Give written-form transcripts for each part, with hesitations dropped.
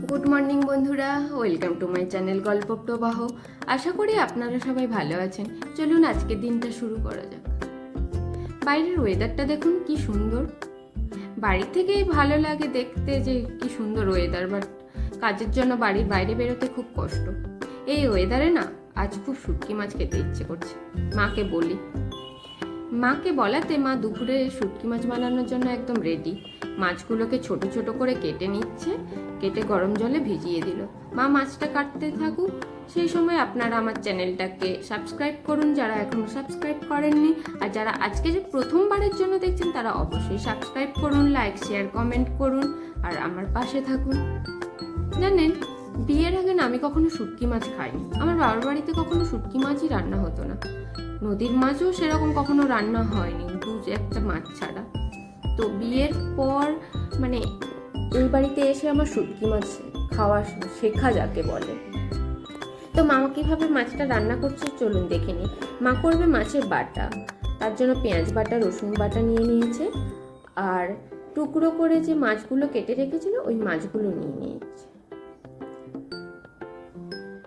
Good morning বন্ধুরা, welcome to my channel গল্প প্রবাহ। আশা করি আপনারা সবাই ভালো আছেন। চলুন আজকের দিনটা শুরু করা যাক। বাইরের ওয়েদারটা দেখুন কি সুন্দর। বাড়ি থেকেই ভালো লাগে দেখতে যে কি সুন্দর ওয়েদার, বাট কাজের জন্য বাড়ির বাইরে বেরোতে খুব কষ্ট। এই ওয়েদারে না আজ খুব শুটকি মাছ খেতে ইচ্ছে করছে। মাকে বলাতে মা দুপুরে শুটকি মাছ বানানোর জন্য একদম রেডি। মাছগুলোকে ছোট ছোট করে কেটে নিচ্ছে, কেটে গরম জলে ভিজিয়ে দিল। মা মাছটা কাটতে থাকুক, সেই সময় আপনারা আমার চ্যানেলটাকে সাবস্ক্রাইব করুন যারা এখনো সাবস্ক্রাইব করেননি, আর যারা আজকে যে প্রথমবারের জন্য দেখছেন তারা অবশ্যই সাবস্ক্রাইব করুন, লাইক শেয়ার কমেন্ট করুন আর আমার পাশে থাকুন। জানেন, বিয়ের আগে না আমি কখনো শুটকি মাছ খাইনি। আমার বাবার বাড়িতে কখনো শুটকি মাছই রান্না হতো না, নদীর মাছও সেরকম কখনো রান্না হয়নি, দু একটা মাছ ছাড়া। তো বিয়ের পর মানে এই বাড়িতে এসে আমার শুটকি মাছ খাওয়া শেখা যাকে বলে। তো মা কীভাবে মাছটা রান্না করছে চলুন দেখে নিই। মা করবে মাছের বাটা, তার জন্য পেঁয়াজ বাটা, রসুন বাটা নিয়ে নিয়েছে, আর টুকরো করে যে মাছগুলো কেটে রেখেছিল ওই মাছগুলো নিয়ে নিয়েছে।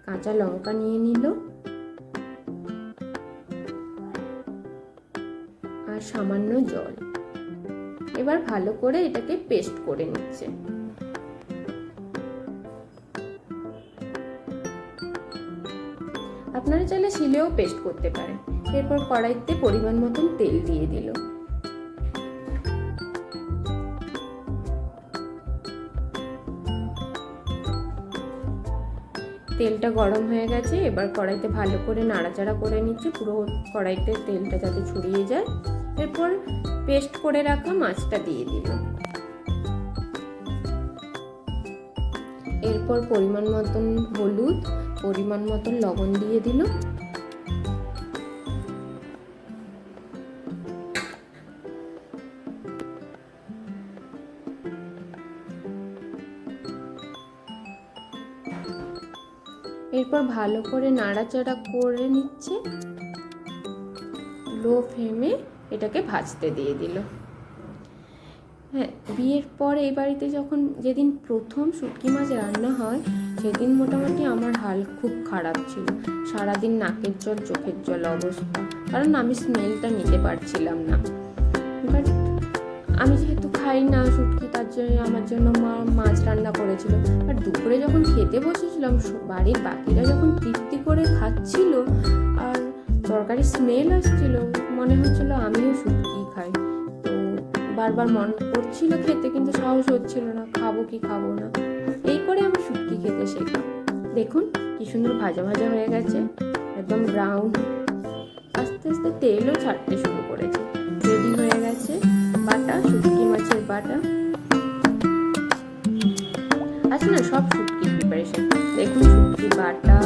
কাঁচা লঙ্কা নিয়ে নিল আর সামান্য জল। এবার ভালো করে এটাকে পেস্ট করে নিচ্ছে। আপনারা চাইলে শিলেও পেস্ট করতে পারেন। এরপর কড়াইতে পরিমাণ মতন তেল দিয়ে দিল। তেলটা গরম হয়ে গেছে, এবার কড়াইতে ভালো করে নাড়াচাড়া করে নিচ্ছে, পুরো কড়াইতে তেলটা যাতে ছড়িয়ে যায়। এরপর পেস্ট করে রাখা মাছটা দিয়ে দিল। এরপর পরিমাণ মতন হলুদ, পরিমাণ মতন লবণ দিয়ে দিল। এরপর ভালো করে নাড়াচাড়া করে নিচ্ছে, লো ফ্লেমে এটাকে ভাজতে দিয়ে দিল। হ্যাঁ, বিয়ের পর এই বাড়িতে যেদিন প্রথম শুটকি মাছ রান্না হয় সেদিন মোটামুটি আমার হাল খুব খারাপ ছিল। সারাদিন নাকের জল চোখের জল অবস্থা, কারণ আমি স্মেলটা নিতে পারছিলাম না। বাট আমি যেহেতু খাই না শুটকি, তার জন্য আমার জন্য মা মাছ রান্না করেছিল। আর দুপুরে যখন খেতে বসেছিলাম, বাড়ির বাকিরা যখন তৃপ্তি করে খাচ্ছিল আর তরকারি স্মেল আসছিল, মনে হচ্ছিল আমিও শুটকি খাই। তো বারবার মন করছিল খেতে, কিন্তু সাহস হচ্ছিল না, খাবো কি খাবো না। এই করে আমি শুটকি খেতে শেখা। দেখুন কি সুন্দর ভাজা ভাজা হয়ে গেছে, একদম ব্রাউন। আস্তে আস্তে তেলও ছাড়তে শুরু করেছে। রেডি হয়ে গেছে বাটা, শুটকি মাছের বাটা। আছে না সব শুটকি প্রিপারেশন। দেখুন শুটকি বাটা,